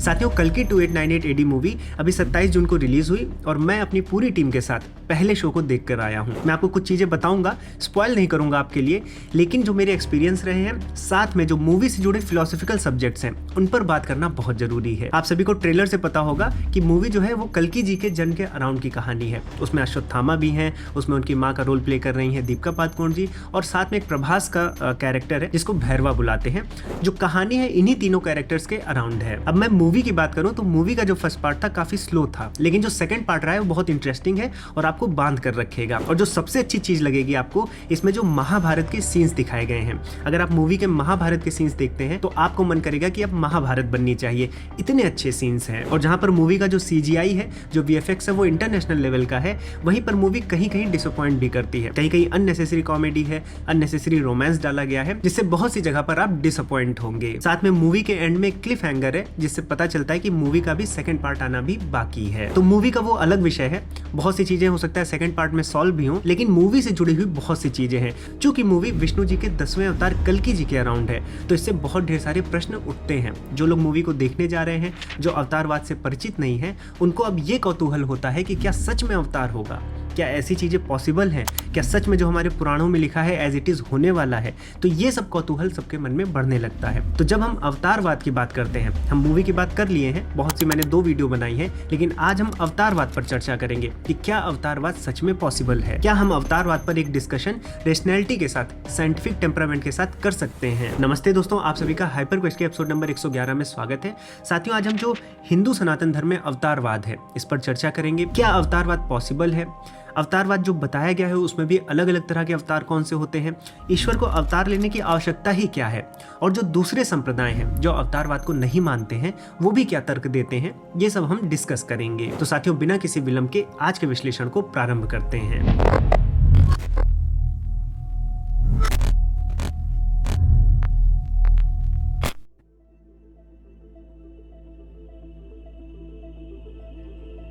साथियों, कल की 2898 AD मूवी अभी 27 जून को रिलीज हुई और मैं अपनी पूरी टीम के साथ पहले शो को देख कर आया हूँ। मैं आपको कुछ चीज़ें बताऊंगा, स्पॉइल नहीं करूंगा आपके लिए, लेकिन जो मेरे एक्सपीरियंस रहे हैं, साथ में जो मूवी से जुड़े फिलोसफिकल सब्जेक्ट्स हैं, उन पर बात करना बहुत जरूरी है। आप सभी को ट्रेलर से पता होगा कि मूवी जो है वो कल्कि जी के जन्म के अराउंड की कहानी है। उसमें अश्वत्थामा भी हैं, उसमें उनकी माँ का रोल प्ले कर रही हैं दीपिका पादुकोण जी, और साथ में एक प्रभास का कैरेक्टर है जिसको भैरवा बुलाते हैं। जो कहानी है इन्हीं तीनों कैरेक्टर्स के अराउंड है। अब मैं मूवी की बात करूं तो मूवी का जो फर्स्ट पार्ट था काफी स्लो था, लेकिन जो सेकंड पार्ट रहा है वो बहुत इंटरेस्टिंग है और आपको बांध कर रखेगा। और जो सबसे अच्छी चीज लगेगी आपको, इसमें जो महाभारत के सीन्स दिखाए गए हैं। अगर आप मूवी के महाभारत के सीन्स देखते हैं तो आपको मन करेगा कि अब महाभारत बननी चाहिए, इतने अच्छे सीन्स हैं। और जहां पर मूवी का जो CGI है, जो VFX है, वो इंटरनेशनल लेवल का है, वहीं पर मूवी कहीं कहीं डिसअपॉइंट भी करती है। कहीं कहीं अननेसेसरी कॉमेडी है, अननेसेसरी रोमांस डाला गया है, जिससे बहुत सी जगह पर आप डिसअपॉइंट होंगे। साथ में मूवी के एंड में क्लिफ हैंगर है, जिससे पता चलता है कि मूवी का भी सेकंड पार्ट आना भी बाकी है। तो मूवी का वो अलग विषय है, बहुत सी चीजें हो सकता है सेकंड पार्ट में सॉल्व भी हों, लेकिन मूवी से जुड़ी हुई बहुत सी चीजें हैं। चूंकि मूवी विष्णु जी के 10वें अवतार कल्कि जी के अराउंड है, तो इससे बहुत ढेर सारे प्रश्न उठते हैं। जो लोग मूवी को देखने जा रहे हैं, जो अवतारवाद से परिचित नहीं है, उनको अब ये कौतूहल होता है कि क्या सच में अवतार होगा, क्या ऐसी चीजें पॉसिबल हैं, क्या सच में जो हमारे पुराणों में लिखा है एज इट इज होने वाला है। तो ये सब कौतूहल सबके मन में बढ़ने लगता है। तो जब हम अवतारवाद की बात करते हैं, हम मूवी की बात कर लिए हैं, बहुत सी मैंने 2 वीडियो बनाई हैं, लेकिन आज हम अवतारवाद पर चर्चा करेंगे कि क्या अवतारवाद सच में पॉसिबल है। क्या हम अवतारवाद पर एक डिस्कशन रेशनैलिटी के साथ, साइंटिफिक टेम्परामेंट के साथ कर सकते हैं। नमस्ते दोस्तों, आप सभी का हाइपर क्वेस्ट के एपिसोड नंबर 111 में स्वागत है। साथियों, आज हम जो हिंदू सनातन धर्म में अवतारवाद है, इस पर चर्चा करेंगे। क्या अवतारवाद पॉसिबल है? अवतारवाद जो बताया गया है उसमें भी अलग अलग तरह के अवतार कौन से होते हैं, ईश्वर को अवतार लेने की आवश्यकता ही क्या है, और जो दूसरे संप्रदाय हैं जो अवतारवाद को नहीं मानते हैं, वो भी क्या तर्क देते हैं, ये सब हम डिस्कस करेंगे। तो साथियों, बिना किसी विलंब के आज के विश्लेषण को प्रारंभ करते हैं।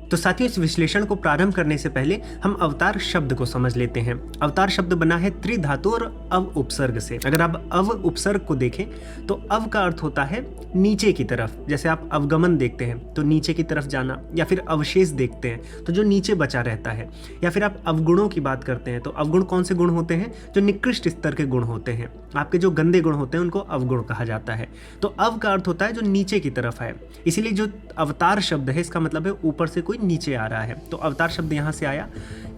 तो साथियों, इस विश्लेषण को प्रारंभ करने से पहले हम अवतार शब्द को समझ लेते हैं। अवतार शब्द बना है त्रिधातु और अव उपसर्ग से। अगर आप अव उपसर्ग को देखें तो अव का अर्थ होता है नीचे की तरफ, जैसे आप अवगमन देखते हैं तो नीचे की तरफ जाना, या फिर अवशेष देखते हैं तो जो नीचे बचा रहता है, या फिर आप अवगुणों की बात करते हैं तो अवगुण कौन से गुण होते हैं? जो निकृष्ट स्तर के गुण होते हैं। आपके जो गंदे गुण होते हैं उनको अवगुण कहा जाता है। तो अव का अर्थ होता है जो नीचे की तरफ है, इसीलिए जो अवतार शब्द है इसका मतलब है ऊपर से कोई नीचे आ रहा है। तो अवतार शब्द यहाँ से आया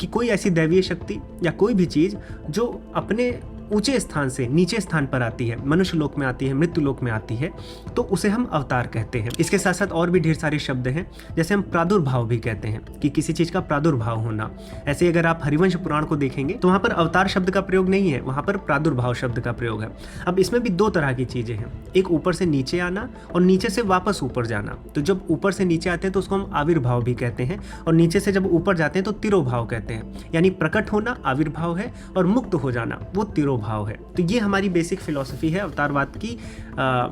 कि कोई ऐसी दैवीय शक्ति या कोई भी चीज जो अपने ऊंचे स्थान से नीचे स्थान पर आती है, मनुष्य लोक में आती है, मृत्यु लोक में आती है, तो उसे हम अवतार कहते हैं। इसके साथ साथ और भी ढेर सारे शब्द हैं, जैसे हम प्रादुर्भाव भी कहते हैं कि किसी चीज का प्रादुर्भाव होना। ऐसे अगर आप हरिवंश पुराण को देखेंगे तो वहां पर अवतार शब्द का प्रयोग नहीं है, वहां पर प्रादुर्भाव शब्द का प्रयोग है। अब इसमें भी 2 तरह की चीजें हैं, एक ऊपर से नीचे आना और नीचे से वापस ऊपर जाना। तो जब ऊपर से नीचे आते हैं तो उसको हम आविर्भाव भी कहते हैं, और नीचे से जब ऊपर जाते हैं तो तिरोभाव कहते हैं। यानी प्रकट होना आविर्भाव है और मुक्त हो जाना वो तिरोभाव है। तो ये हमारी बेसिक फिलॉसफी है अवतारवाद की।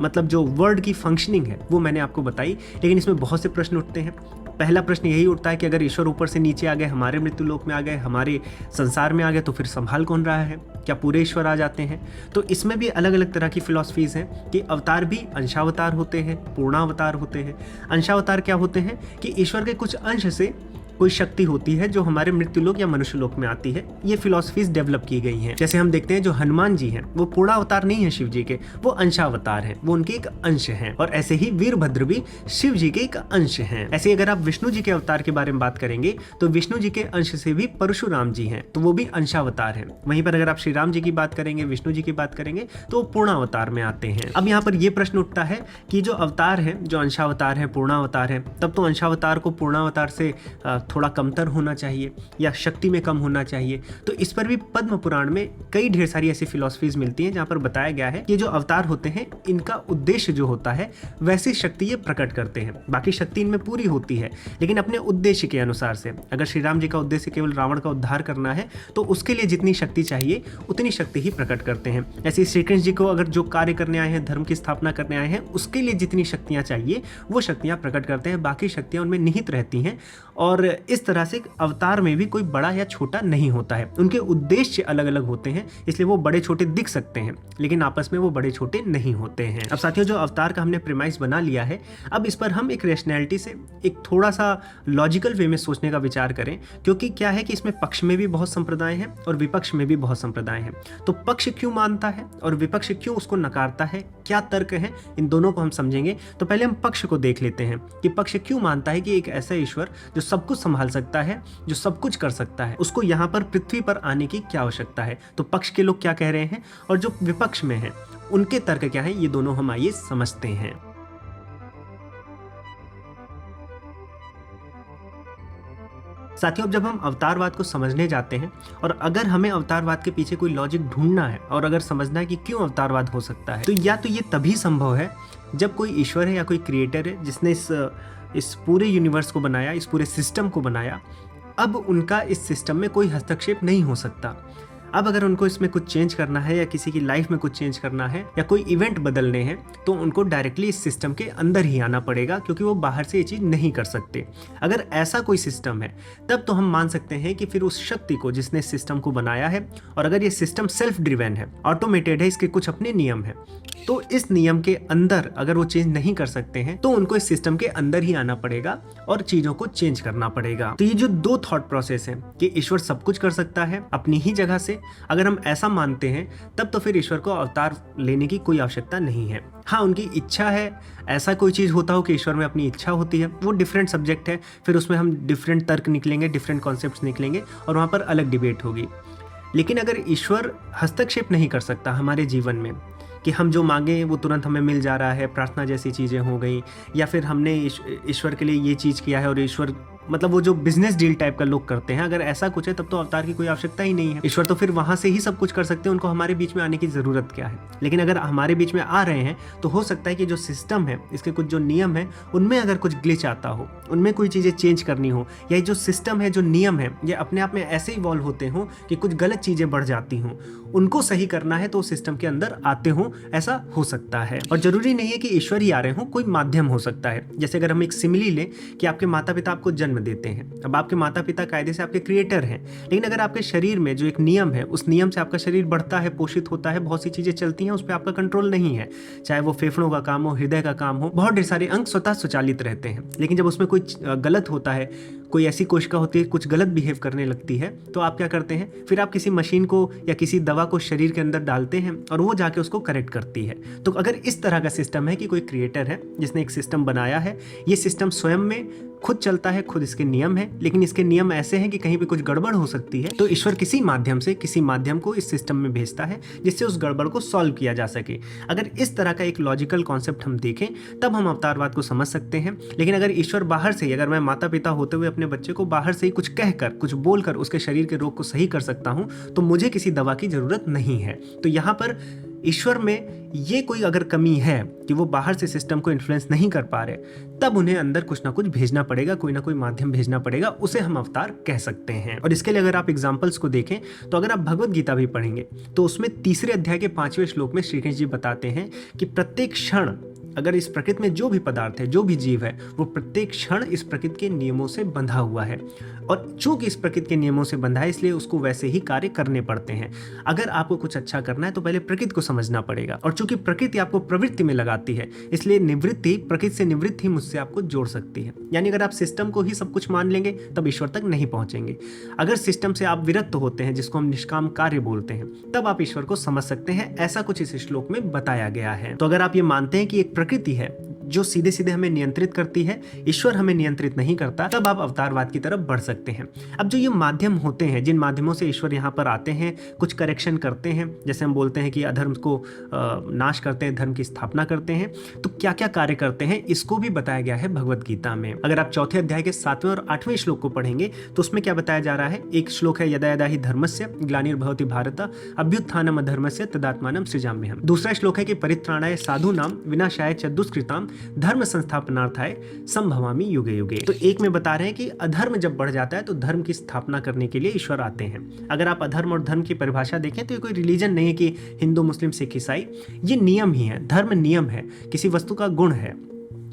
मतलब जो वर्ड की फंक्शनिंग है वो मैंने आपको बताई, लेकिन इसमें बहुत से प्रश्न उठते हैं। पहला प्रश्न यही उठता है कि अगर ईश्वर ऊपर से नीचे आ गए, हमारे मृत्यु लोक में आ गए, हमारे संसार में आ गए, तो फिर संभाल कौन रहा है? क्या पूरे ईश्वर आ जाते हैं? तो इसमें भी अलग अलग तरह की फिलॉसफीज हैं कि अवतार भी अंशावतार होते हैं, पूर्णावतार होते हैं। अंशावतार क्या होते हैं कि ईश्वर के कुछ अंश से कोई शक्ति होती है जो हमारे मृत्यु लोक या मनुष्य लोक में आती है। ये फिलॉसफीज डेवलप की गई हैं। जैसे हम देखते हैं जो हनुमान जी हैं वो पूर्णावतार नहीं है शिव जी के, वो अंशावतार हैं, वो उनके एक अंश हैं। और ऐसे ही वीरभद्र भी शिव जी के एक अंश हैं। ऐसे अगर आप विष्णु जी के अवतार के बारे में बात करेंगे तो विष्णु जी के अंश से भी परशुराम जी हैं, तो वो भी अंशावतार हैं। वहीं पर अगर आप श्री राम जी की बात करेंगे, विष्णु जी की बात करेंगे, तो वो पूर्णावतार में आते हैं। अब यहाँ पर यह प्रश्न उठता है कि जो अवतार है, जो अंशावतार है, पूर्णावतार है, तब तो अंशावतार को पूर्णावतार से थोड़ा कमतर होना चाहिए या शक्ति में कम होना चाहिए। तो इस पर भी पद्म पुराण में कई ढेर सारी ऐसी फिलॉसफीज मिलती हैं जहां पर बताया गया है कि जो अवतार होते हैं इनका उद्देश्य जो होता है वैसी शक्ति ये प्रकट करते हैं। बाकी शक्ति इनमें पूरी होती है, लेकिन अपने उद्देश्य के अनुसार से। अगर श्री राम जी का उद्देश्य केवल रावण का उद्धार करना है तो उसके लिए जितनी शक्ति चाहिए उतनी शक्ति ही प्रकट करते हैं। ऐसे श्री कृष्ण जी को अगर जो कार्य करने आए हैं, धर्म की स्थापना करने आए हैं, उसके लिए जितनी शक्तियां चाहिए वो शक्तियां प्रकट करते हैं। बाकी शक्तियां उनमें निहित रहती हैं और इस तरह से अवतार में भी कोई बड़ा या छोटा नहीं होता है, उनके उद्देश्य अलग अलग होते हैं, इसलिए वो बड़े छोटे दिख सकते हैं लेकिन आपस में वो बड़े छोटे नहीं होते हैं। अब साथियों, जो अवतार का हमने प्रीमाइस बना लिया है, अब इस पर हम एक रैशनैलिटी से, एक थोड़ा सा लॉजिकल वे में सोचने का विचार करें, क्योंकि क्या है कि इसमें पक्ष में भी बहुत संप्रदाय हैं और विपक्ष में भी बहुत संप्रदाय हैं। तो पक्ष क्यों मानता है और विपक्ष क्यों उसको नकारता है, क्या तर्क है, इन दोनों को हम समझेंगे। तो पहले हम पक्ष को देख लेते हैं कि पक्ष क्यों मानता है कि एक ऐसा ईश्वर जो सब कुछ संभाल सकता है, जो सब कुछ कर सकता है, उसको यहाँ पर पृथ्वी पर आने की क्या आवश्यकता है। तो पक्ष के लोग क्या कह रहे हैं और जो विपक्ष में है उनके तर्क क्या है, ये दोनों हम आइए समझते हैं। साथियों, जब हम अवतारवाद को समझने जाते हैं और अगर हमें अवतारवाद के पीछे कोई लॉजिक ढूंढना है और अगर समझना है कि क्यों अवतारवाद हो सकता है, तो या तो ये तभी संभव है जब कोई ईश्वर है या कोई क्रिएटर है जिसने इस पूरे यूनिवर्स को बनाया, इस पूरे सिस्टम को बनाया। अब उनका इस सिस्टम में कोई हस्तक्षेप नहीं हो सकता। अब अगर उनको इसमें कुछ चेंज करना है या किसी की लाइफ में कुछ चेंज करना है या कोई इवेंट बदलने हैं, तो उनको डायरेक्टली इस सिस्टम के अंदर ही आना पड़ेगा, क्योंकि वो बाहर से ये चीज़ नहीं कर सकते। अगर ऐसा कोई सिस्टम है तब तो हम मान सकते हैं कि फिर उस शक्ति को जिसने इस सिस्टम को बनाया है, और अगर ये सिस्टम सेल्फ ड्रिवन है, ऑटोमेटेड है, इसके कुछ अपने नियम है, तो इस नियम के अंदर अगर वो चेंज नहीं कर सकते हैं तो उनको इस सिस्टम के अंदर ही आना पड़ेगा और चीज़ों को चेंज करना पड़ेगा। तो ये जो दो थॉट प्रोसेस है कि ईश्वर सब कुछ कर सकता है अपनी ही जगह से, अगर हम ऐसा मानते हैं तब तो फिर ईश्वर को अवतार लेने की कोई आवश्यकता नहीं है। हाँ, उनकी इच्छा है, ऐसा कोई चीज़ होता हो कि ईश्वर में अपनी इच्छा होती है, वो डिफरेंट सब्जेक्ट है, फिर उसमें हम डिफरेंट तर्क निकलेंगे, डिफरेंट कॉन्सेप्ट्स निकलेंगे और वहाँ पर अलग डिबेट होगी। लेकिन अगर ईश्वर हस्तक्षेप नहीं कर सकता हमारे जीवन में कि हम जो मांगे वो तुरंत हमें मिल जा रहा है, प्रार्थना जैसी चीज़ें हो गई, या फिर हमने ईश्वर के लिए ये चीज़ किया है और ईश्वर, मतलब वो जो बिजनेस डील टाइप का लोग करते हैं, अगर ऐसा कुछ है तब तो अवतार की कोई आवश्यकता ही नहीं है। ईश्वर तो फिर वहां से ही सब कुछ कर सकते हैं, उनको हमारे बीच में आने की ज़रूरत क्या है। लेकिन अगर हमारे बीच में आ रहे हैं तो हो सकता है कि जो सिस्टम है, इसके कुछ जो नियम है, उनमें अगर कुछ ग्लिच आता हो, उनमें कोई चीज़ें चेंज करनी हो, या जो सिस्टम है, जो नियम है, ये अपने आप में ऐसे इवॉल्व होते हों कि कुछ गलत चीज़ें बढ़ जाती हों, उनको सही करना है तो सिस्टम के अंदर आते हों, ऐसा हो सकता है। और जरूरी नहीं है कि ईश्वर ही आ रहे हों, कोई माध्यम हो सकता है। जैसे अगर हम एक सिमिली लें कि आपके माता पिता आपको जन्म देते हैं, अब आपके माता पिता कायदे से आपके क्रिएटर हैं, लेकिन अगर आपके शरीर में जो एक नियम है, उस नियम से आपका शरीर बढ़ता है, पोषित होता है, बहुत सी चीजें चलती हैं, उस पर आपका कंट्रोल नहीं है, चाहे वो फेफड़ों का काम हो, हृदय का काम हो, बहुत ढेर सारे अंग स्वतः स्वचालित रहते हैं। लेकिन जब उसमें कोई गलत होता है, कोई ऐसी कोशिका होती है कुछ गलत बिहेव करने लगती है, तो आप क्या करते हैं, फिर आप किसी मशीन को या किसी दवा को शरीर के अंदर डालते हैं और वो जाके उसको करेक्ट करती है। तो अगर इस तरह का सिस्टम है कि कोई क्रिएटर है जिसने एक सिस्टम बनाया है, ये सिस्टम स्वयं में खुद चलता है, खुद इसके नियम है, लेकिन इसके नियम ऐसे हैं कि कहीं पे कुछ गड़बड़ हो सकती है, तो ईश्वर किसी माध्यम से, किसी माध्यम को इस सिस्टम में भेजता है जिससे उस गड़बड़ को सॉल्व किया जा सके। अगर इस तरह का एक लॉजिकल कॉन्सेप्ट हम देखें तब हम अवतारवाद को समझ सकते हैं। लेकिन अगर ईश्वर बाहर से ही, अगर मैं माता पिता होते हुए अपने बच्चे को बाहर से ही कुछ कहकर, कुछ बोलकर उसके शरीर के रोग को सही कर सकता हूं, तो मुझे किसी दवा की जरूरत नहीं है। तो यहाँ पर ईश्वर में ये कोई अगर कमी है कि वो बाहर से सिस्टम को इन्फ्लुएंस नहीं कर पा रहे, तब उन्हें अंदर कुछ ना कुछ भेजना पड़ेगा, कोई ना कोई माध्यम भेजना पड़ेगा, उसे हम अवतार कह सकते हैं। और इसके लिए अगर आप एग्जाम्पल्स को देखें तो अगर आप भगवत गीता भी पढ़ेंगे तो उसमें 3 अध्याय के 5वें श्लोक में श्री कृष्ण जी बताते हैं कि प्रत्येक क्षण अगर इस प्रकृति में जो भी पदार्थ है, जो भी जीव है, वो प्रत्येक क्षण इस प्रकृति के नियमों से बंधा हुआ है, और चूंकि इस प्रकृति के नियमों से बंधा है इसलिए उसको वैसे ही कार्य करने पड़ते हैं। अगर आपको कुछ अच्छा करना है तो पहले प्रकृति को समझना पड़ेगा, और चूंकि प्रकृति आपको प्रवृत्ति में लगाती है इसलिए निवृत्ति, प्रकृति से निवृत्ति ही मुझसे आपको जोड़ सकती है। यानी अगर आप सिस्टम को ही सब कुछ मान लेंगे तब ईश्वर तक नहीं पहुंचेंगे। अगर सिस्टम से आप विरक्त होते हैं, जिसको हम निष्काम कार्य बोलते हैं, तब आप ईश्वर को समझ सकते हैं। ऐसा कुछ इस श्लोक में बताया गया है। तो अगर आप ये मानते हैं कि एक प्रकृति है जो सीधे सीधे हमें नियंत्रित करती है, ईश्वर हमें नियंत्रित नहीं करता, तब आप अवतारवाद की तरफ बढ़ सकते हैं। अब जो ये माध्यम होते हैं, जिन माध्यमों से ईश्वर यहाँ पर आते हैं, कुछ करेक्शन करते हैं, जैसे हम बोलते हैं कि अधर्म को नाश करते हैं, धर्म की स्थापना करते हैं, तो क्या क्या कार्य करते हैं इसको भी बताया गया है भगवत गीता में। अगर आप 4थे अध्याय के 7वें और 8वें श्लोक को पढ़ेंगे तो उसमें क्या बताया जा रहा है। एक श्लोक है, यदा यदा हि धर्मस्य ग्लानिर्भवति भारत अभ्युत्थानम अधर्मस्य तदात्मानं सृजाम्यहम्। दूसरा श्लोक है कि परित्राणाय साधूनां विनाशाय च दुष्कृतां धर्म संस्थापनार्थाय संभवामि युगे युगे। तो एक में बता रहे हैं कि अधर्म जब बढ़ जाता है तो धर्म की स्थापना करने के लिए ईश्वर आते हैं। अगर आप अधर्म और धर्म की परिभाषा देखें तो ये कोई रिलीजन नहीं है कि हिंदू, मुस्लिम, सिख, ईसाई, ये नियम ही है। धर्म नियम है, किसी वस्तु का गुण है,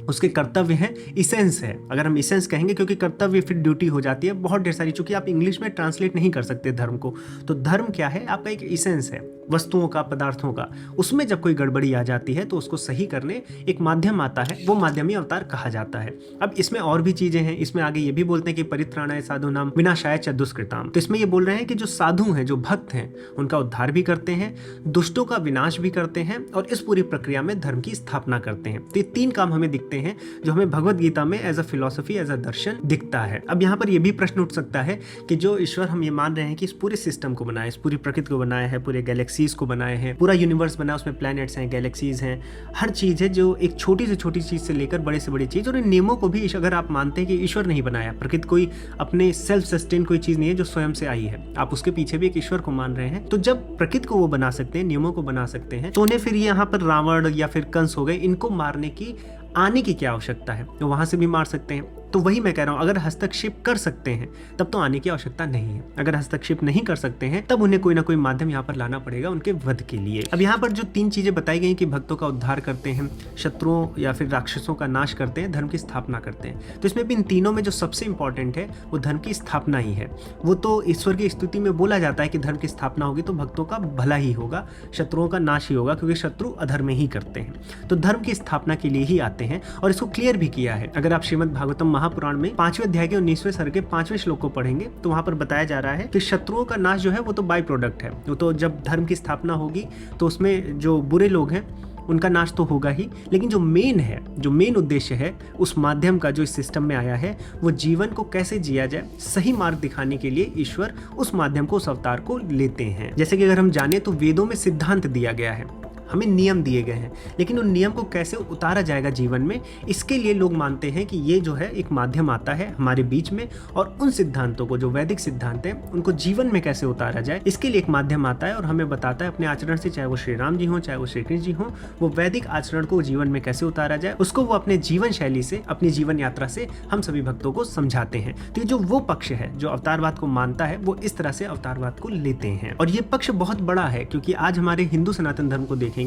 उसके कर्तव्य हैं, इसेंस है, अगर हम इसेंस कहेंगे, क्योंकि कर्तव्य फिर ड्यूटी हो जाती है, बहुत ढेर सारी, चूंकि आप इंग्लिश में ट्रांसलेट नहीं कर सकते धर्म को, तो धर्म क्या है, आपका एक इसेंस है, वस्तुओं का, पदार्थों का। उसमें जब कोई गड़बड़ी आ जाती है तो उसको सही करने एक माध्यम आता है, वो माध्यमी अवतार कहा जाता है। अब इसमें और भी चीजें हैं, इसमें आगे ये भी बोलते हैं कि परित्राणाय साधूनाम विनाशाय च दुष्कृताम। तो इसमें ये बोल रहे हैं कि जो साधु हैं, जो भक्त हैं, उनका उद्धार भी करते हैं, दुष्टों का विनाश भी करते हैं, और इस पूरी प्रक्रिया में धर्म की स्थापना करते हैं। तो ये 3 काम हमें दिखते हैं जो हमें भगवत गीता में as a philosophy, as a दर्शन दिखता है। अब यहाँ पर यह भी प्रश्न उठ सकता है कि जो ईश्वर हम ये मान रहे हैं कि इस पूरे सिस्टम को बनाया, इस पूरी प्रकृति को बनाया है, पूरे गैलेक्सीज को बनाए हैं, पूरा यूनिवर्स बना, उसमें प्लैनेट्स हैं, गैलेक्सीज हैं, हर चीज है, जो एक छोटी से छोटी चीज से लेकर बड़े से बड़ी चीज, और इन नियमों को भी अगर आप मानते हैं कि ईश्वर नहीं बनाया, प्रकृति कोई अपने सेल्फ सस्टेन कोई चीज नहीं है जो स्वयं से आई है, आप उसके पीछे भी एक ईश्वर को मान रहे हैं, तो जब प्रकृति को वो बना सकते हैं, नियमों को बना सकते हैं, तो उन्हें फिर यहाँ पर रावण या फिर कंस हो गए, इनको मारने की, आने की क्या आवश्यकता है, तो वहां से भी मार सकते हैं। तो वही मैं कह रहा हूं, अगर हस्तक्षेप कर सकते हैं तब तो आने की आवश्यकता नहीं है, अगर हस्तक्षेप नहीं कर सकते हैं तब उन्हें कोई ना कोई माध्यम यहाँ पर लाना पड़ेगा उनके वध के लिए। अब यहाँ पर जो 3 चीजें बताई गई कि भक्तों का उद्धार करते हैं, शत्रुओं या फिर राक्षसों का नाश करते हैं, धर्म की स्थापना करते हैं, तो इसमें भी इन तीनों में जो सबसे इंपॉर्टेंट है वो धर्म की स्थापना ही है। वो तो ईश्वर की स्तुति में बोला जाता है कि धर्म की स्थापना होगी तो भक्तों का भला ही होगा, शत्रुओं का नाश ही होगा, क्योंकि शत्रु अधर्म ही करते हैं, तो धर्म की स्थापना के लिए ही आते हैं। और इसको क्लियर भी किया है, अगर आप श्रीमद् भागवतम महापुराण में 5वें अध्याय के 19वें सर्ग के 5वें श्लोक को पढ़ेंगे तो वहां पर बताया जा रहा है कि शत्रुओं का नाश जो है वो तो बाय प्रोडक्ट है, वो तो जब धर्म की स्थापना होगी तो उसमें जो बुरे लोग हैं उनका नाश तो होगा ही, लेकिन जो मेन है, जो मेन उद्देश्य है उस माध्यम का जो इस सिस्टम में आया है, वो जीवन को कैसे जिया जाए, सही मार्ग दिखाने के लिए ईश्वर उस माध्यम को, उस अवतार को लेते हैं। जैसे कि अगर हम जाने तो वेदों में सिद्धांत दिया गया है, हमें नियम दिए गए हैं, लेकिन उन नियम को कैसे उतारा जाएगा जीवन में, इसके लिए लोग मानते हैं कि ये जो है एक माध्यम आता है हमारे बीच में, और उन सिद्धांतों को, जो वैदिक सिद्धांत हैं, उनको जीवन में कैसे उतारा जाए, इसके लिए एक माध्यम आता है और हमें बताता है अपने आचरण से, चाहे वो श्री राम जी हों, चाहे वो श्री कृष्ण जी हों, वो वैदिक आचरण को जीवन में कैसे उतारा जाए, उसको वो अपने जीवन शैली से, अपनी जीवन यात्रा से हम सभी भक्तों को समझाते हैं। तो ये जो वो पक्ष है जो अवतारवाद को मानता है, वो इस तरह से अवतारवाद को लेते हैं, और ये पक्ष बहुत बड़ा है, क्योंकि आज हमारे हिंदू सनातन धर्म को देखेंगे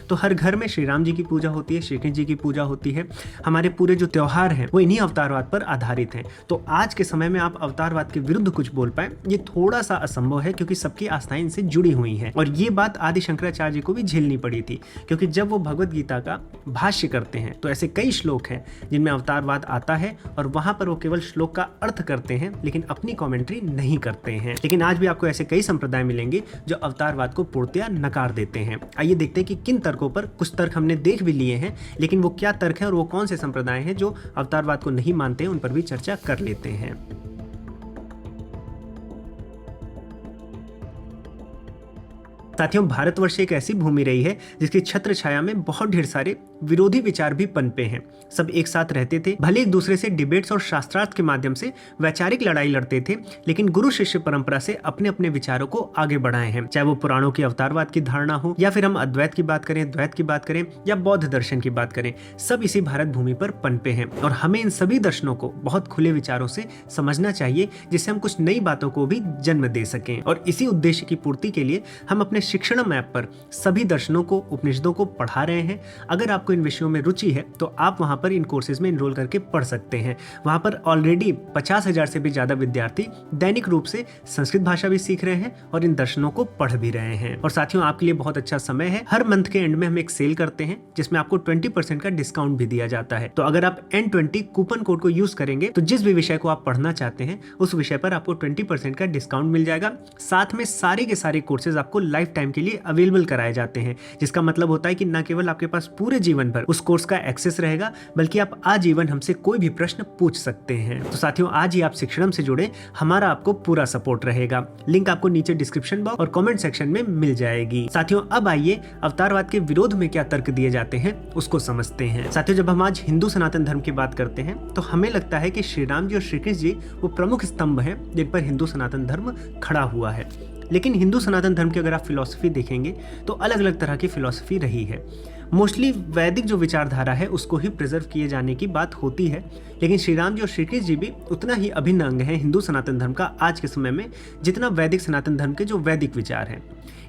तो हर घर में श्री राम जी की पूजा होती है, श्री कृष्ण जी की पूजा होती है, हमारे पूरे जो त्योहार हैं वो इन्हीं अवतारवाद पर आधारित हैं। तो आज के समय में आप अवतारवाद के विरुद्ध कुछ बोल पाए, ये थोड़ा सा असंभव है, क्योंकि सबकी आस्थाएं इनसे जुड़ी हुई हैं, और ये बात आदि शंकराचार्य जी को भी झेलनी पड़ी थी, क्योंकि जब वो भगवत गीता का भाष्य करते हैं तो ऐसे कई श्लोक हैं जिनमें अवतारवाद आता है, और वहां पर वो केवल श्लोक का अर्थ करते हैं लेकिन अपनी कॉमेंट्री नहीं करते हैं। लेकिन आज भी आपको ऐसे कई संप्रदाय मिलेंगे जो अवतारवाद को पूर्णतया नकार देते हैं। आइए देखते हैं कि किन तर्कों पर, कुछ तर्क हमने देख भी लिए हैं, लेकिन वो क्या तर्क है और वो कौन से संप्रदाय हैं जो अवतारवाद को नहीं मानते हैं, उन पर भी चर्चा कर लेते हैं। साथियों, भारतवर्ष एक ऐसी भूमि रही है जिसकी छत्र छाया में बहुत ढेर सारे विरोधी विचार भी पनपे हैं। सब एक साथ रहते थे, भले एक दूसरे से डिबेट्स और शास्त्रार्थ के माध्यम से वैचारिक लड़ाई लड़ते थे, लेकिन गुरु शिष्य परंपरा से अपने अपने विचारों को आगे बढ़ाए हैं। चाहे वो पुराणों की अवतारवाद की धारणा हो, या फिर हम अद्वैत की बात करें, द्वैत की बात करें, या बौद्ध दर्शन की बात करें, सब इसी भारत भूमि पर पनपे हैं, और हमें इन सभी दर्शनों को बहुत खुले विचारों से समझना चाहिए, जिससे हम कुछ नई बातों को भी जन्म दे सकें। और इसी उद्देश्य की पूर्ति के लिए हम अपने शिक्षणम ऐप पर सभी दर्शनों को, उपनिषदों को पढ़ा रहे हैं। अगर आपको इन विषयों में रुचि है तो आप वहां पर इन कोर्सेज में एनरोल करके पढ़ सकते हैं। वहां पर ऑलरेडी 50,000 से भी ज्यादा विद्यार्थी दैनिक रूप से संस्कृत भाषा भी सीख रहे हैं और इन दर्शनों को पढ़ भी रहे हैं। और साथियों, आपके लिए बहुत अच्छा समय है, हर मंथ के एंड में हम एक सेल करते हैं जिसमें आपको 20% का डिस्काउंट भी दिया जाता है। तो अगर आप N20 कूपन कोड को यूज करेंगे तो जिस भी विषय को आप पढ़ना चाहते हैं उस विषय पर आपको 20% का डिस्काउंट मिल जाएगा। साथ में सारे के सारे कोर्सेज आपको लाइफ टाइम के लिए अवेलेबल कराए जाते हैं, जिसका मतलब होता है कि न केवल आपके पास पूरे जीवन भर उस कोर्स का एक्सेस रहेगा, बल्कि आप आजीवन हमसे कोई भी प्रश्न पूछ सकते हैं। तो साथियों, आज ही आप शिक्षणम से जुड़े, हमारा आपको पूरा सपोर्ट रहेगा। लिंक आपको नीचे डिस्क्रिप्शन बॉक्स और कमेंट सेक्शन में मिल जाएगी। साथियों, अब आइए अवतारवाद के विरोध में क्या तर्क दिए जाते हैं उसको समझते हैं। साथियों, जब हम आज हिंदू सनातन धर्म की बात करते हैं तो हमें लगता है कि श्री राम जी और श्री कृष्ण जी वो प्रमुख स्तंभ हैं जिन पर हिंदू सनातन धर्म खड़ा हुआ है। लेकिन हिंदू सनातन धर्म की अगर आप फिलॉसफी देखेंगे तो अलग अलग तरह की फिलॉसफी रही है। मोस्टली वैदिक जो विचारधारा है उसको ही प्रिजर्व किए जाने की बात होती है, लेकिन श्री राम जी और श्री कृष्ण जी भी उतना ही अभिन्न अंग है हिंदू सनातन धर्म का आज के समय में जितना वैदिक सनातन धर्म के जो वैदिक विचार हैं।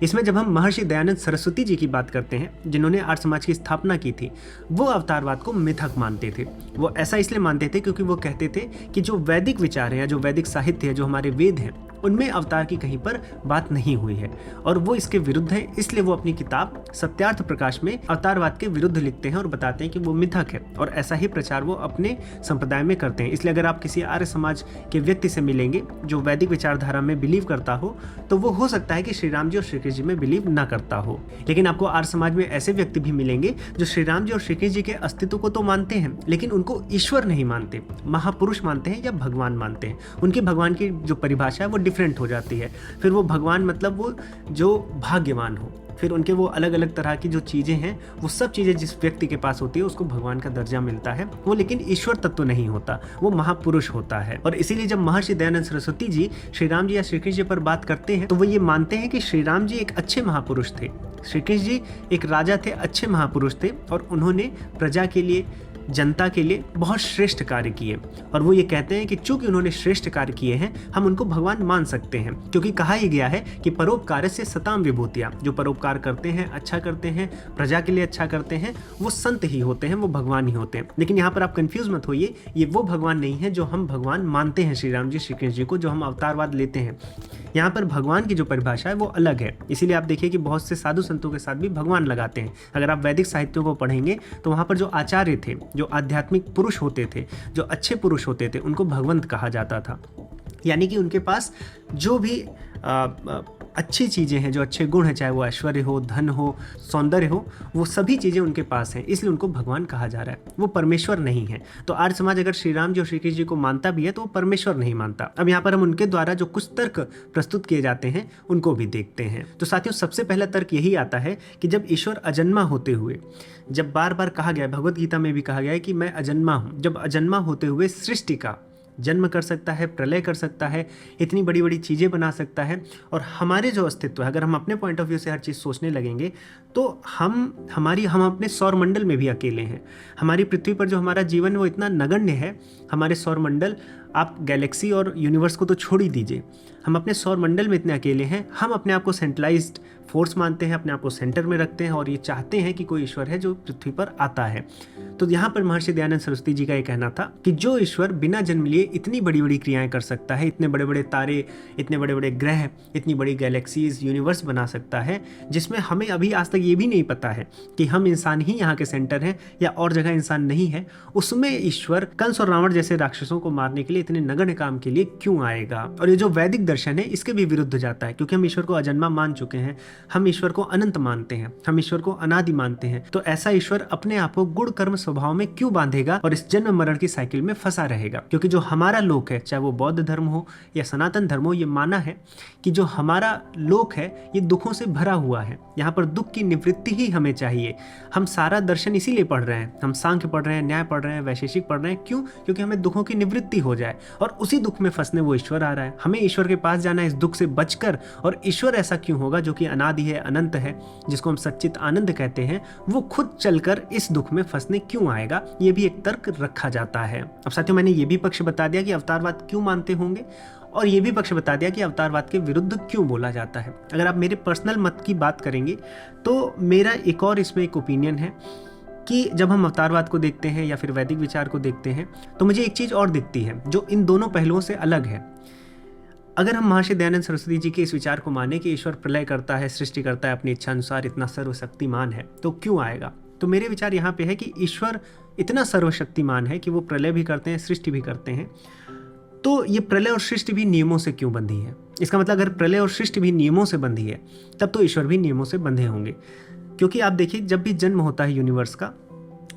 इसमें जब हम महर्षि दयानंद सरस्वती जी की बात करते हैं जिन्होंने आर्य समाज की स्थापना की थी, वो अवतारवाद को मिथक मानते थे। वो ऐसा इसलिए मानते थे क्योंकि वो कहते थे कि जो वैदिक विचार है या जो वैदिक साहित्य है, जो हमारे वेद हैं, उनमें अवतार की कहीं पर बात नहीं हुई है और वो इसके विरुद्ध है। इसलिए वो अपनी किताब सत्यार्थ प्रकाश में अवतारवाद के विरुद्ध लिखते हैं और बताते हैं कि वो मिथक है, और ऐसा ही प्रचार वो अपने संप्रदाय में करते हैं। इसलिए अगर आप किसी आर्य समाज के व्यक्ति से मिलेंगे जो वैदिक विचारधारा में बिलीव करता हो, तो वो हो सकता है कि श्री राम जी और श्री कृष्ण जी में बिलीव ना करता हो। लेकिन आपको आर्य समाज में ऐसे व्यक्ति भी मिलेंगे जो श्री राम जी और श्री कृष्ण जी के अस्तित्व को तो मानते हैं, लेकिन उनको ईश्वर नहीं मानते, महापुरुष मानते हैं या भगवान मानते हैं। उनकी भगवान की जो परिभाषा है वो डिफरेंट हो जाती है। फिर वो भगवान मतलब वो जो भाग्यवान हो, फिर उनके वो अलग अलग तरह की जो चीज़ें हैं, वो सब चीज़ें जिस व्यक्ति के पास होती है उसको भगवान का दर्जा मिलता है। वो लेकिन ईश्वर तत्व नहीं होता, वो महापुरुष होता है। और इसीलिए जब महर्षि दयानंद सरस्वती जी श्री राम जी या श्री कृष्ण जी पर बात करते हैं तो वो ये मानते हैं कि श्री राम जी एक अच्छे महापुरुष थे, श्री कृष्ण जी एक राजा थे, अच्छे महापुरुष थे, और उन्होंने प्रजा के लिए, जनता के लिए बहुत श्रेष्ठ कार्य किए। और वो ये कहते हैं कि चूंकि उन्होंने श्रेष्ठ कार्य किए हैं, हम उनको भगवान मान सकते हैं, क्योंकि कहा ही गया है कि परोपकार से सताम विभूतियाँ। जो परोपकार करते हैं, अच्छा करते हैं, प्रजा के लिए अच्छा करते हैं, वो संत ही होते हैं, वो भगवान ही होते हैं। लेकिन यहाँ पर आप कंफ्यूज मत होइए, ये वो भगवान नहीं है जो हम भगवान मानते हैं श्री राम जी श्री कृष्ण जी को, जो हम अवतारवाद लेते हैं। यहाँ पर भगवान की जो परिभाषा है वो अलग है। इसीलिए आप देखिए कि बहुत से साधु संतों के साथ भी भगवान लगाते हैं। अगर आप वैदिक साहित्यों को पढ़ेंगे तो वहाँ पर जो आचार्य थे, जो आध्यात्मिक पुरुष होते थे, जो अच्छे पुरुष होते थे, उनको भगवंत कहा जाता था। यानी कि उनके पास जो भी अच्छी चीज़ें हैं, जो अच्छे गुण हैं, चाहे वो ऐश्वर्य हो, धन हो, सौंदर्य हो, वो सभी चीज़ें उनके पास हैं, इसलिए उनको भगवान कहा जा रहा है। वो परमेश्वर नहीं है। तो आर्य समाज अगर श्री राम जी और श्री कृष्ण जी को मानता भी है तो वो परमेश्वर नहीं मानता। अब यहाँ पर हम उनके द्वारा जो कुछ तर्क प्रस्तुत किए जाते हैं उनको भी देखते हैं। तो साथियों, सबसे पहला तर्क यही आता है कि जब ईश्वर अजन्मा होते हुए, जब बार बार कहा गया, भगवत गीता में भी कहा गया है कि मैं अजन्मा हूँ, जब अजन्मा होते हुए सृष्टि का जन्म कर सकता है, प्रलय कर सकता है, इतनी बड़ी बड़ी चीज़ें बना सकता है, और हमारे जो अस्तित्व है, अगर हम अपने पॉइंट ऑफ व्यू से हर चीज़ सोचने लगेंगे तो हम अपने सौर मंडल में भी अकेले हैं। हमारी पृथ्वी पर जो हमारा जीवन है वो इतना नगण्य है। हमारे सौर मंडल, आप गैलेक्सी और यूनिवर्स को तो छोड़ ही दीजिए, हम अपने सौर मंडल में इतने अकेले हैं। हम अपने आप को सेंट्रलाइज्ड फोर्स मानते हैं, अपने आप को सेंटर में रखते हैं और ये चाहते हैं कि कोई ईश्वर है जो पृथ्वी पर आता है। तो यहाँ पर महर्षि दयानंद सरस्वती जी का ये कहना था कि जो ईश्वर बिना जन्म लिए इतनी बड़ी बड़ी क्रियाएं कर सकता है, इतने बड़े बड़े तारे, इतने बड़े बड़े ग्रह, इतनी बड़ी गैलेक्सीज, यूनिवर्स बना सकता है, जिसमें हमें अभी आज तक ये भी नहीं पता है कि हम इंसान ही यहाँ के सेंटर हैं या और जगह इंसान नहीं है, उसमें ईश्वर कंस और रावण जैसे राक्षसों को मारने के लिए इतने नगण्य काम के लिए क्यों आएगा। और ये जो वैदिक दर्शन है इसके भी विरुद्ध जाता है, क्योंकि हम ईश्वर को अजन्मा मान चुके हैं, हम ईश्वर को अनंत मानते हैं, हम ईश्वर को अनादि मानते हैं। तो ऐसा ईश्वर अपने आप को गुण कर्म स्वभाव में क्यों बांधेगा और इस जन्म मरण की साइकिल में फंसा रहेगा। क्योंकि जो हमारा लोक है, चाहे वो बौद्ध धर्म हो या सनातन धर्म हो, ये माना है कि जो हमारा लोक है ये दुखों से भरा हुआ है, यहाँ पर दुख की निवृत्ति ही हमें चाहिए। हम सारा दर्शन इसीलिए पढ़ रहे हैं, हम सांख्य पढ़ रहे हैं, न्याय पढ़ रहे हैं, वैशेषिक पढ़ रहे हैं, क्यों? क्योंकि हमें दुखों की निवृत्ति हो जाए, और उसी दुख में फंसने वो ईश्वर आ रहा है। हमें ईश्वर के पास जाना है इस दुख से बचकर, और ईश्वर ऐसा क्यों होगा जो कि अनादि है, अनंत है, जिसको हम सच्चित आनंद कहते हैं, वो खुद चलकर इस दुख में फंसने क्यों आएगा? ये भी एक तर्क रखा जाता है। अब साथियों, मैंने ये भी पक्ष बता दिया कि अवतारवाद क्यों मानते होंगे, और ये भी पक्ष बता दिया कि अवतारवाद के विरुद्ध क्यों बोला जाता है। अगर आप मेरे पर्सनल मत की बात करेंगे तो मेरा एक और इसमें एक ओपिनियन है कि जब हम अवतारवाद को देखते हैं या फिर वैदिक विचार को देखते हैं तो मुझे एक चीज़ और दिखती है जो इन दोनों पहलुओं से अलग है। अगर हम महर्षि दयानंद सरस्वती जी के इस विचार को माने कि ईश्वर प्रलय करता है, सृष्टि करता है अपनी इच्छा अनुसार, इतना सर्वशक्तिमान है, तो क्यों आएगा? तो मेरे विचार यहाँ पे है कि ईश्वर इतना सर्वशक्तिमान है कि वो प्रलय भी करते हैं, सृष्टि भी करते हैं। तो ये प्रलय और सृष्टि भी नियमों से क्यों बंधी है? इसका मतलब अगर प्रलय और सृष्टि भी नियमों से बंधी है तब तो ईश्वर भी नियमों से बंधे होंगे। क्योंकि आप देखिए, जब भी जन्म होता है यूनिवर्स का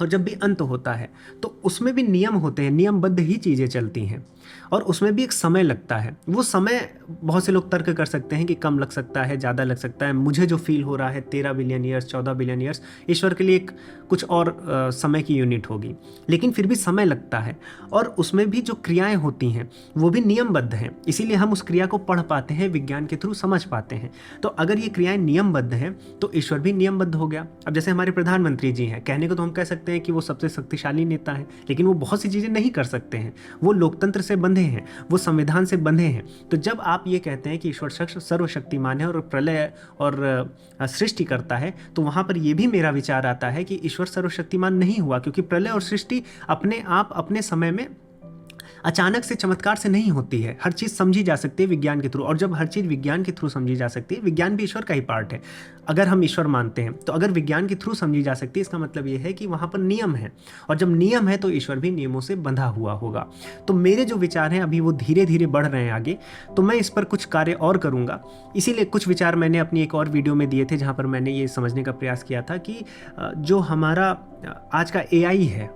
और जब भी अंत होता है तो उसमें भी नियम होते हैं, नियमबद्ध ही चीज़ें चलती हैं और उसमें भी एक समय लगता है। वो समय बहुत से लोग तर्क कर सकते हैं कि कम लग सकता है, ज़्यादा लग सकता है। मुझे जो फील हो रहा है 13 बिलियन ईयर्स, 14 बिलियन ईयर्स, ईश्वर के लिए एक कुछ और समय की यूनिट होगी, लेकिन फिर भी समय लगता है। और उसमें भी जो क्रियाएं होती हैं वो भी नियमबद्ध हैं, इसीलिए हम उस क्रिया को पढ़ पाते हैं, विज्ञान के थ्रू समझ पाते हैं। तो अगर ये क्रियाएं नियमबद्ध हैं तो ईश्वर भी नियमबद्ध हो गया। अब जैसे हमारे प्रधानमंत्री जी हैं, कहने को तो हम कह सकते हैं कि वो सबसे शक्तिशाली नेता है, लेकिन वो बहुत सी चीज़ें नहीं कर सकते हैं। वो लोकतंत्र से बंधे हैं, वो संविधान से बंधे हैं। तो जब आप ये कहते हैं कि ईश्वर सर्वशक्तिमान है और प्रलय और सृष्टि करता है, तो वहाँ पर ये भी मेरा विचार आता है कि ईश्वर सर्वशक्तिमान नहीं हुआ, क्योंकि प्रलय और सृष्टि अपने आप अपने समय में अचानक से चमत्कार से नहीं होती है। हर चीज़ समझी जा सकती है विज्ञान के थ्रू, और जब हर चीज़ विज्ञान के थ्रू समझी जा सकती है, विज्ञान भी ईश्वर का ही पार्ट है। अगर हम ईश्वर मानते हैं तो अगर विज्ञान के थ्रू समझी जा सकती है, इसका मतलब ये है कि वहाँ पर नियम है, और जब नियम है तो ईश्वर भी नियमों से बंधा हुआ होगा। तो मेरे जो विचार हैं अभी वो धीरे धीरे बढ़ रहे हैं आगे, तो मैं इस पर कुछ कार्य और करूँगा। इसीलिए कुछ विचार मैंने अपनी एक और वीडियो में दिए थे, जहाँ पर मैंने ये समझने का प्रयास किया था कि जो हमारा आज का AI है,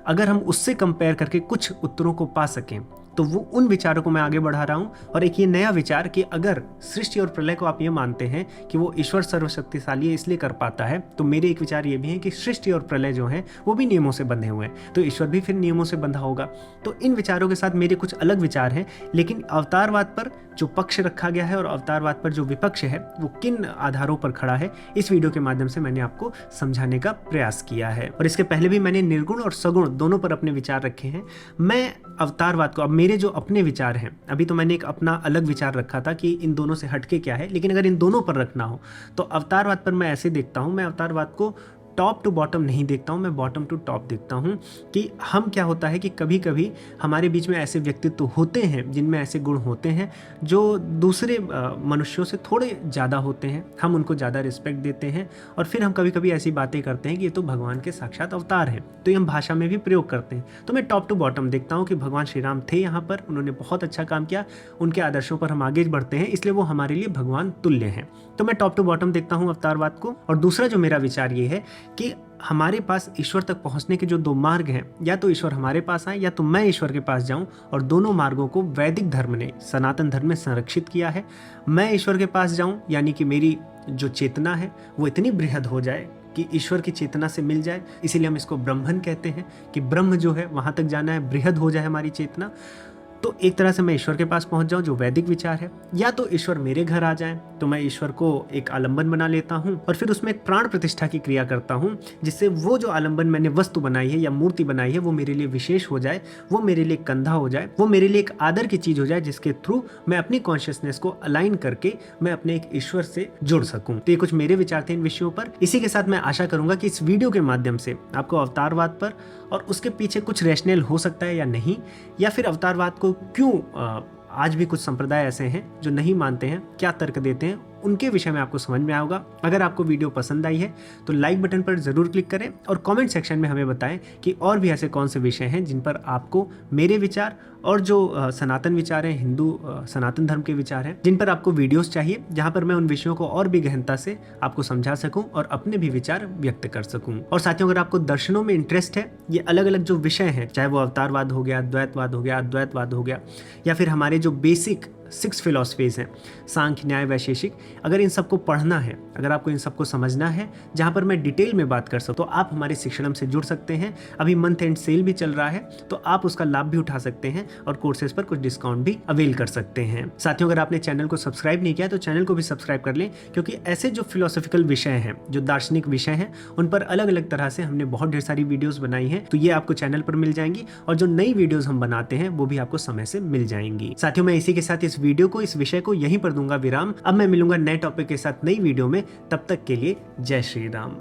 अगर हम उससे कंपेयर करके कुछ उत्तरों को पा सकें, तो वो उन विचारों को मैं आगे बढ़ा रहा हूँ। और एक ये नया विचार कि अगर सृष्टि और प्रलय को आप ये मानते हैं कि वो ईश्वर सर्वशक्तिशाली है इसलिए कर पाता है, तो मेरे एक विचार ये भी है कि सृष्टि और प्रलय जो हैं वो भी नियमों से बंधे हुए हैं, तो ईश्वर भी फिर नियमों से बंधा होगा। तो इन विचारों के साथ मेरे कुछ अलग विचार हैं, लेकिन अवतारवाद पर जो पक्ष रखा गया है और अवतारवाद पर जो विपक्ष है वो किन आधारों पर खड़ा है, इस वीडियो के माध्यम से मैंने आपको समझाने का प्रयास किया है। और इसके पहले भी मैंने निर्गुण और सगुण दोनों पर अपने विचार रखे हैं। मैं अवतारवाद को, अब मेरे जो अपने विचार हैं, अभी तो मैंने एक अपना अलग विचार रखा था कि इन दोनों से हटके क्या है, लेकिन अगर इन दोनों पर रखना हो तो अवतारवाद पर मैं ऐसे देखता हूँ, मैं अवतारवाद को टॉप टू बॉटम नहीं देखता हूँ, मैं बॉटम टू टॉप देखता हूँ कि हम क्या होता है कि कभी कभी हमारे बीच में ऐसे व्यक्तित्व होते हैं जिनमें ऐसे गुण होते हैं जो दूसरे मनुष्यों से थोड़े ज़्यादा होते हैं, हम उनको ज़्यादा रिस्पेक्ट देते हैं, और फिर हम कभी कभी ऐसी बातें करते हैं कि ये तो भगवान के साक्षात अवतार हैं, तो ये हम भाषा में भी प्रयोग करते हैं। तो मैं टॉप टू बॉटम देखता हूँ कि भगवान श्री राम थे यहाँ पर, उन्होंने बहुत अच्छा काम किया, उनके आदर्शों पर हम आगे बढ़ते हैं, इसलिए वो हमारे लिए भगवान तुल्य हैं। तो मैं टॉप टू बॉटम देखता हूँ अवतारवाद को। और दूसरा जो मेरा विचार ये है कि हमारे पास ईश्वर तक पहुंचने के जो दो मार्ग हैं, या तो ईश्वर हमारे पास आए या तो मैं ईश्वर के पास जाऊं, और दोनों मार्गों को वैदिक धर्म ने, सनातन धर्म में संरक्षित किया है। मैं ईश्वर के पास जाऊं यानी कि मेरी जो चेतना है वो इतनी बृहद हो जाए कि ईश्वर की चेतना से मिल जाए, इसीलिए हम इसको ब्रह्मन कहते हैं कि ब्रह्म जो है वहां तक जाना है, बृहद हो जाए हमारी चेतना। तो एक तरह से मैं ईश्वर के पास पहुंच जाऊं, जो वैदिक विचार है, या तो ईश्वर मेरे घर आ जाएं, तो मैं ईश्वर को एक आलंबन बना लेता हूं और फिर उसमें एक प्राण प्रतिष्ठा की क्रिया करता हूं, जिससे वो जो आलंबन मैंने वस्तु बनाई है या मूर्ति बनाई है वो मेरे लिए विशेष हो जाए, वो मेरे लिए कंधा हो जाए, वो मेरे लिए एक आदर की चीज हो जाए, जिसके थ्रू मैं अपनी कॉन्शियसनेस को अलाइन करके मैं अपने एक ईश्वर से जुड़ सकूं। तो ये कुछ मेरे विचार थे इन विषयों पर। इसी के साथ मैं आशा करूंगा कि इस वीडियो के माध्यम से आपको अवतारवाद पर और उसके पीछे कुछ रैशनल हो सकता है या नहीं, या फिर अवतारवाद को क्यों आज भी कुछ संप्रदाय ऐसे हैं जो नहीं मानते हैं, क्या तर्क देते हैं, उनके विषय में आपको समझ में आएगा। अगर आपको वीडियो पसंद आई है तो लाइक बटन पर जरूर क्लिक करें और कमेंट सेक्शन में हमें बताएं कि और भी ऐसे कौन से विषय हैं जिन पर आपको मेरे विचार और जो सनातन विचार हैं, हिंदू सनातन धर्म के विचार हैं, जिन पर आपको वीडियोस चाहिए, जहां पर मैं उन विषयों को और भी गहनता से आपको समझा सकूं और अपने भी विचार व्यक्त कर सकूं। और साथियों, अगर आपको दर्शनों में इंटरेस्ट है, ये अलग अलग जो विषय हैं, चाहे वो अवतारवाद हो गया, द्वैतवाद हो गया, अद्वैतवाद हो गया, या फिर हमारे जो बेसिक 6 फिलॉसफीज हैं, सांख्य, न्याय, वैशेषिक, अगर इन सबको पढ़ना है, अगर आपको इन सबको समझना है, जहां पर मैं डिटेल में बात कर सकूं, तो आप हमारे शिक्षणम से जुड़ सकते हैं। अभी मंथ एंड सेल भी चल रहा है, तो आप उसका लाभ भी उठा सकते हैं और कोर्सेज पर कुछ डिस्काउंट भी अवेल कर सकते हैं। साथियों, अगर आपने चैनल को सब्सक्राइब नहीं किया तो चैनल को भी सब्सक्राइब कर लें, क्योंकि ऐसे जो फिलोसॉफिकल विषय हैं, जो दार्शनिक विषय हैं, उन पर अलग अलग तरह से हमने बहुत ढेर सारी वीडियोस बनाई हैं, तो ये आपको चैनल पर मिल जाएंगी, और जो नई वीडियोस हम बनाते हैं वो भी आपको समय से मिल जाएंगी। साथियों, मैं इसी के साथ इस वीडियो को, इस विषय को यहीं पर दूंगा विराम। अब मैं मिलूंगा नए टॉपिक के साथ नई वीडियो में, तब तक के लिए जय श्री राम।